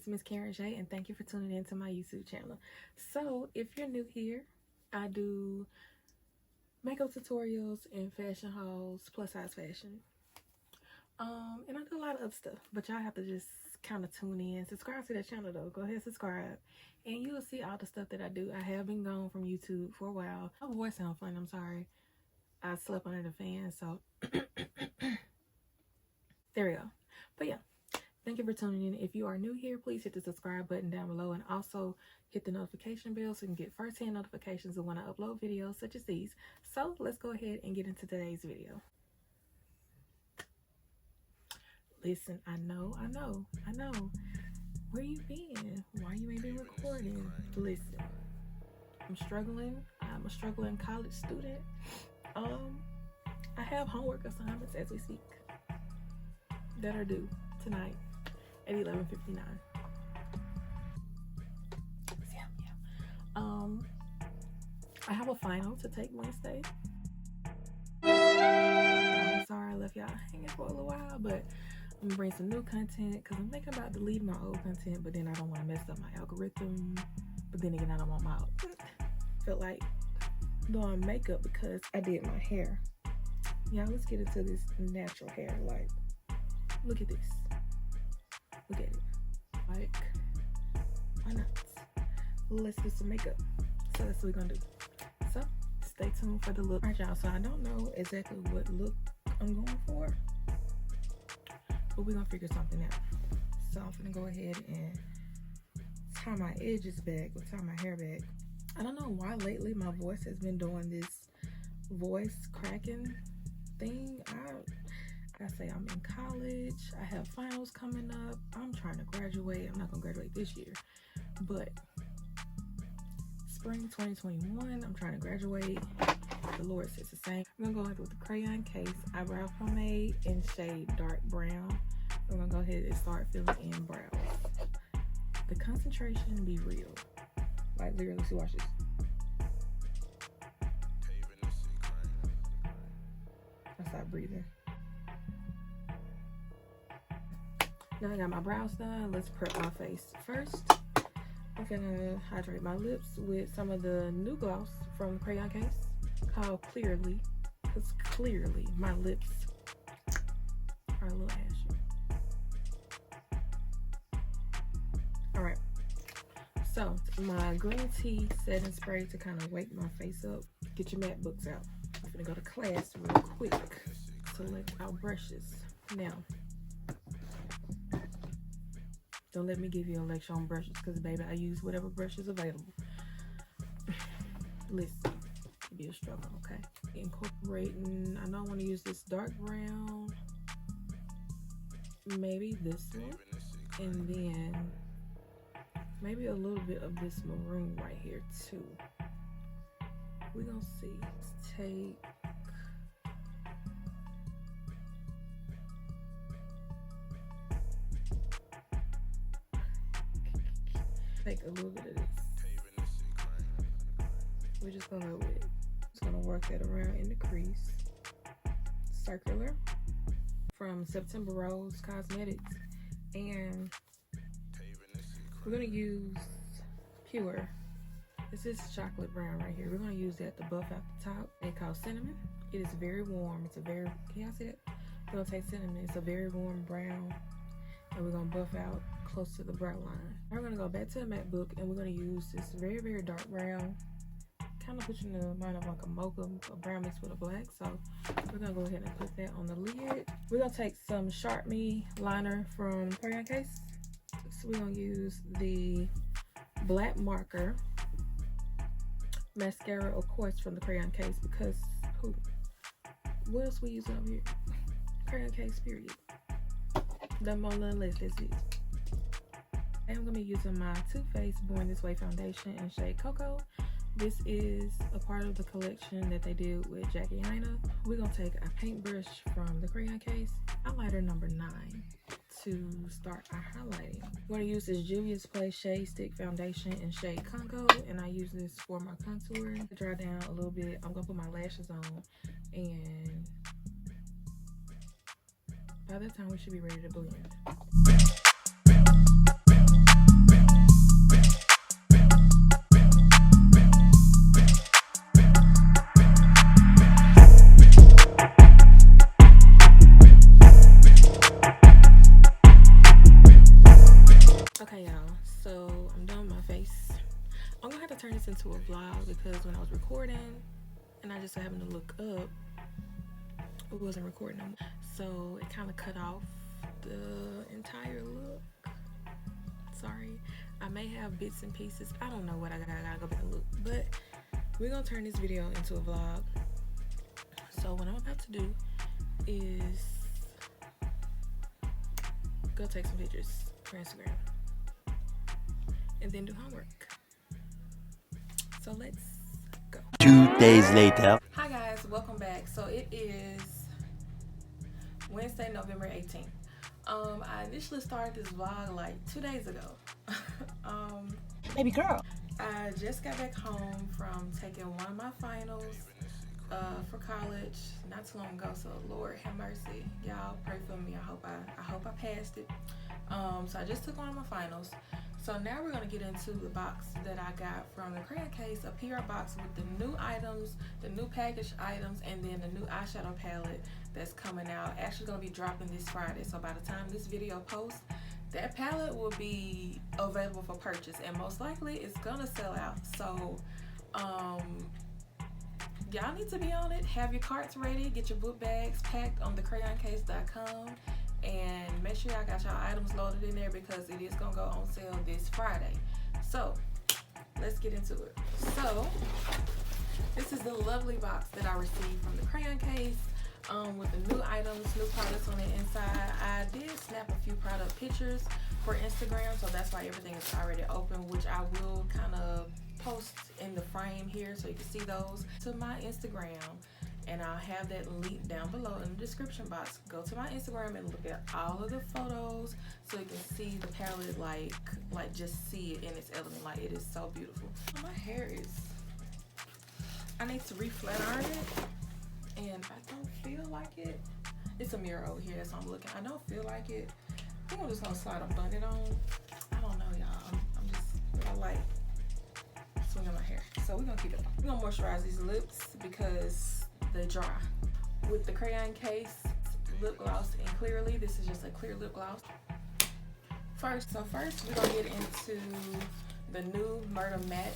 it's Miss Karen J, and thank you for tuning in to my YouTube channel. So if you're new here, I do makeup tutorials and fashion hauls, plus size fashion. And I do a lot of other stuff, but y'all have to just kind of tune in. Subscribe to that channel though. Go ahead, subscribe, and you will see all the stuff that I do. I have been gone from YouTube for a while. My voice sounds funny, I'm sorry. I slept under the fan, so there we go. But yeah, thank you for tuning in. If you are new here, please hit the subscribe button down below, and also hit the notification bell so you can get first-hand notifications of when I upload videos such as these. So let's go ahead and get into today's video. Listen, I know. Where you been? Why you ain't been recording? Listen, I'm struggling. I'm a struggling college student. I have homework assignments as we speak that are due tonight at 11:59. I have a final to take Wednesday. I'm sorry I left y'all hanging for a little while, but I'm gonna bring some new content because I'm thinking about deleting my old content, but then I don't want to mess up my algorithm. But then again, I don't want my feel like doing makeup because I did my hair. Yeah, let's get into this natural hair. Like, look at this. Look at it. Like, why not? Let's do some makeup. So that's what we're gonna do. So stay tuned for the look. Alright, y'all. So I don't know exactly what look I'm going for, but we're gonna figure something out. So I'm gonna go ahead and tie my edges back, or tie my hair back. I don't know why lately my voice has been doing this voice cracking thing. I say I'm in college. I have finals coming up. I'm trying to graduate. I'm not gonna graduate this year, but spring 2021, I'm trying to graduate. The Lord says the same. I'm gonna go ahead with the Crayon Case eyebrow pomade in shade dark brown. We're gonna go ahead and start filling in brows. The concentration be real. Like, literally, see, watch this. I stop breathing. Now I got my brows done. Let's prep my face. First, I'm gonna hydrate my lips with some of the new gloss from Crayon Case called Clearly, because clearly my lips are a little ashy. Alright, so my green tea setting spray to kind of wake my face up. Get your matte books out. I'm gonna go to class real quick. Select our brushes. Now, don't let me give you a lecture on brushes, because baby, I use whatever brush is available. Listen, it'll be a struggle, okay? Incorporating, I know I want to use this dark brown, maybe this one, and then maybe a little bit of this maroon right here too. We're gonna see. Let's take a little bit of this. We're just gonna work that around in the crease. Circular from September Rose Cosmetics, and we're gonna use Pure. This is chocolate brown right here. We're gonna use that to buff out the top. It's called Cinnamon. It is very warm. It's a very, can y'all see that? We're gonna take Cinnamon. It's a very warm brown, and we're gonna buff out close to the brow line. We're gonna go back to the matte book, and we're gonna use this very, very dark brown, kind of pushing the mind of like a mocha, a brown mixed with a black. So we're gonna go ahead and put that on the lid. We're gonna take some Sharp Me liner from Crayon Case. So we're gonna use the black marker mascara, of course, from the Crayon Case, because what else we use over here? Crayon Case, period. Done more, none less. That's it. And I'm gonna be using my Too Faced Born This Way foundation in shade Cocoa. This is a part of the collection that they did with Jackie Aina. We're gonna take a paintbrush from the Crayon Case, highlighter number 9, to start our highlighting. I'm gonna use this Juvia's Place Shade Stick foundation in shade Congo, and I use this for my contour. To dry down a little bit, I'm gonna put my lashes on, and by that time we should be ready to blend. and I just so happened to look up, it wasn't recording no more. So it kind of cut off the entire look. Sorry, I may have bits and pieces. I don't know what I gotta go back and look, but we're gonna turn this video into a vlog. So what I'm about to do is go take some pictures for Instagram and then do homework. So let's go. 2 days later. Hi guys, welcome back. So it is Wednesday, November 18th. I initially started this vlog like 2 days ago. Baby girl. I just got back home from taking one of my finals for college not too long ago. So Lord have mercy, y'all pray for me. I hope I passed it. So I just took one of my finals. So now we're gonna get into the box that I got from the Crayon Case, a PR box with the new items, the new packaged items, and then the new eyeshadow palette that's coming out. Actually gonna be dropping this Friday. So by the time this video posts, that palette will be available for purchase, and most likely it's gonna sell out. So y'all need to be on it. Have your carts ready, get your book bags packed on thecrayoncase.com, and make sure y'all got y'all items loaded in there because it is gonna go on sale this Friday. So let's get into it. So this is the lovely box that I received from the Crayon Case with the new items, new products on the inside. I did snap a few product pictures for Instagram, so that's why everything is already open, which I will kind of post in the frame here so you can see those to my Instagram, and I'll have that link down below in the description box. Go to my Instagram and look at all of the photos so you can see the palette, like just see it in its element. Like, it is so beautiful. My hair is, I need to re-flat iron it, and I don't feel like it. It's a mirror over here, that's what I'm looking. I don't feel like it. I think I'm just gonna slide a bun it on. I don't know, y'all. I'm just, I like swinging my hair. So we're gonna keep it on. We're gonna moisturize these lips because they dry. With the Crayon Case lip gloss in Clearly, this is just a clear lip gloss. First we're gonna get into the new Murder Matte.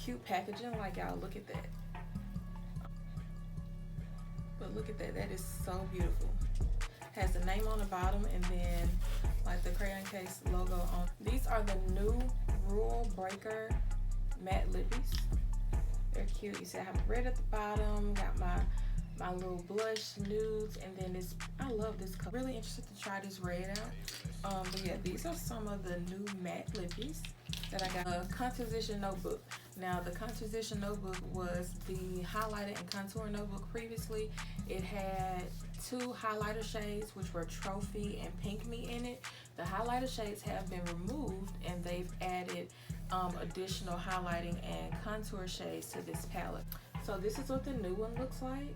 Cute packaging, like, y'all look at that. But look at that, that is so beautiful. Has the name on the bottom and then like the Crayon Case logo on. These are the new Rule Breaker matte lippies. They're cute. You see I have red at the bottom, got my little blush nudes, and then this, I love this color. Really interested to try this red out. But yeah, these are some of the new matte lippies that I got. A Composition Notebook. Now the Composition Notebook was the highlighter and contour notebook previously. It had two highlighter shades, which were Trophy and Pink Me in it. The highlighter shades have been removed, and they've added additional highlighting and contour shades to this palette. So this is what the new one looks like.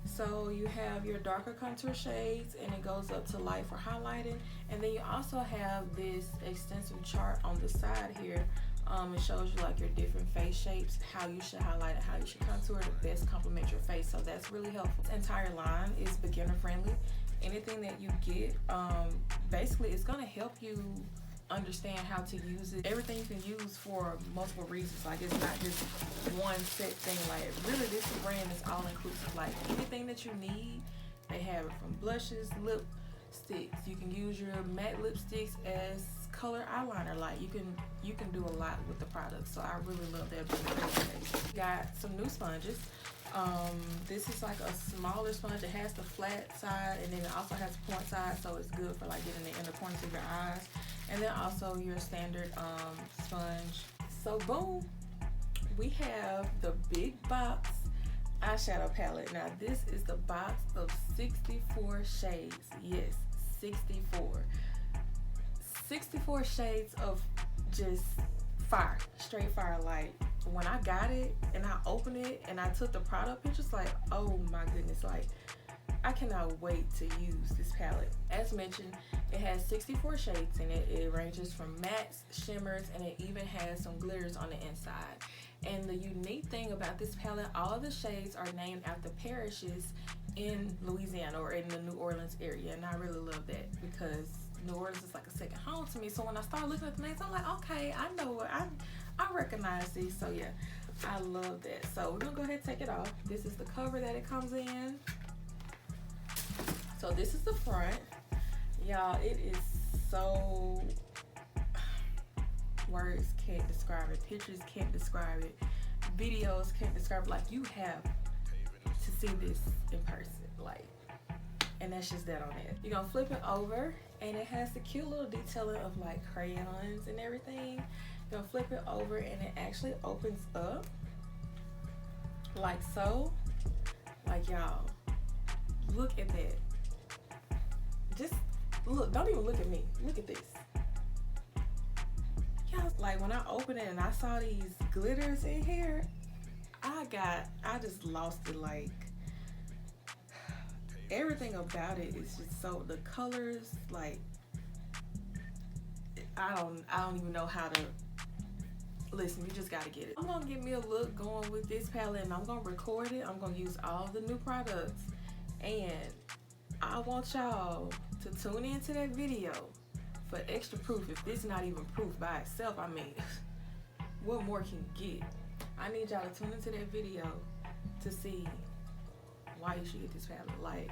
So you have your darker contour shades, and it goes up to light for highlighting. And then you also have this extensive chart on the side here. It shows you like your different face shapes, how you should highlight and how you should contour to best complement your face. So that's really helpful. This entire line is beginner friendly. Anything that you get, basically it's gonna help you understand how to use it. Everything you can use for multiple reasons. Like, it's not just one set thing. Like, really, this brand is all inclusive. Like, anything that you need, they have it, from blushes, lipsticks. You can use your matte lipsticks as color eyeliner. Like, you can do a lot with the product. So I really love that. Got some new sponges. This is like a smaller sponge. It has the flat side, and then it also has a point side, so it's good for like getting the inner corners of your eyes. And then also your standard sponge. So boom, we have the big box eyeshadow palette. Now this is the box of 64 shades. Yes, 64. 64 shades of just fire, straight fire. Like, when I got it and I opened it and I took the product pictures, like, oh my goodness, like, I cannot wait to use this palette. As mentioned, it has 64 shades in it. It ranges from mattes, shimmers, and it even has some glitters on the inside. And the unique thing about this palette, all of the shades are named after parishes in Louisiana or in the New Orleans area. And I really love that because New Orleans is like a second home to me. So when I started looking at the names, I'm like, okay, I know what I recognize these. So yeah, I love that. So we're gonna go ahead and take it off. This is the cover that it comes in. So this is the front. Y'all, it is so, words can't describe it, pictures can't describe it, videos can't describe it. Like, you have to see this in person, like, and that's just that on it. You're gonna flip it over, and it has the cute little detailing of like crayons and everything. You're gonna flip it over, and it actually opens up like so. Like, y'all, look at that. Just look, don't even look at me, look at this. Yeah, like when I opened it and I saw these glitters in here, I just lost it. Like, everything about it is just so, the colors, like, I don't even know how to, listen, you just gotta get it. I'm gonna get me a look going with this palette, and I'm gonna record it. I'm gonna use all the new products, and I want y'all to tune into that video for extra proof. If this is not even proof by itself, I mean, what more can you get? I need y'all to tune into that video to see why you should get this palette. Like,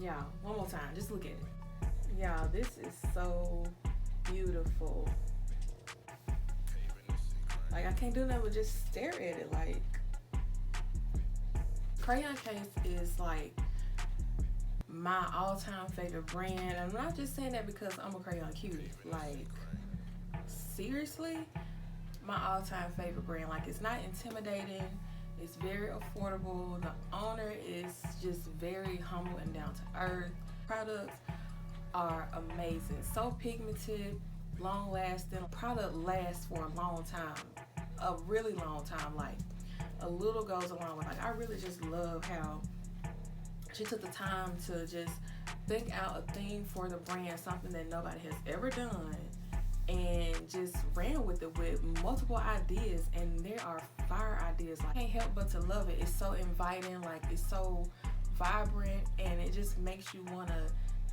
y'all, one more time, just look at it. Y'all, this is so beautiful. Like, I can't do nothing but just stare at it. Like, Crayon Case is like my all-time favorite brand. I'm not just saying that because I'm a crayon cutie. Like, seriously, my all-time favorite brand. Like, it's not intimidating, it's very affordable, the owner is just very humble and down to earth. Products are amazing, so pigmented, long lasting. Product lasts for a long time, a really long time. Like, a little goes a long way. Like, I really just love how she took the time to just think out a theme for the brand, something that nobody has ever done, and just ran with it with multiple ideas. And there are fire ideas. Like, I can't help but to love it. It's so inviting, like, it's so vibrant, and it just makes you want to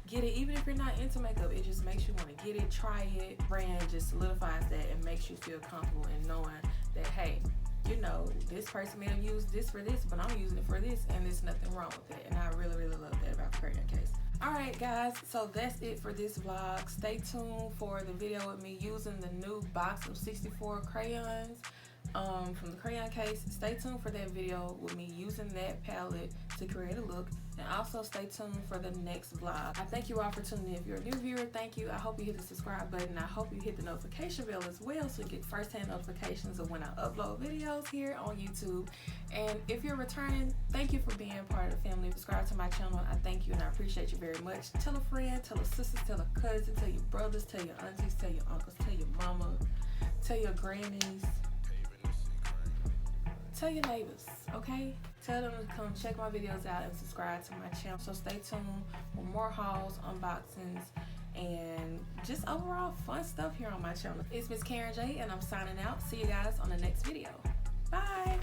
get it. Even if you're not into makeup, it just makes you want to get it, try it. Brand just solidifies that and makes you feel comfortable in knowing that, hey, you know, this person may have used this for this, but I'm using it for this, and there's nothing wrong with it. And I really, really love that about Crayon Case. Alright guys, so that's it for this vlog. Stay tuned for the video with me using the new box of 64 crayons from the Crayon Case. Stay tuned for that video with me using that palette to create a look. And also stay tuned for the next vlog. I thank you all for tuning in. If you're a new viewer, thank you. I hope you hit the subscribe button. I hope you hit the notification bell as well, so you get first-hand notifications of when I upload videos here on YouTube. And if you're returning, thank you for being part of the family. Subscribe to my channel. I thank you and I appreciate you very much. Tell a friend, tell a sister, tell a cousin, tell your brothers, tell your aunties, tell your uncles, tell your mama, tell your grannies, tell your neighbors, okay? Tell them to come check my videos out and subscribe to my channel. So stay tuned for more hauls, unboxings, and just overall fun stuff here on my channel. It's Miss Karen J, and I'm signing out. See you guys on the next video. Bye.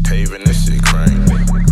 Paving this shit, crank.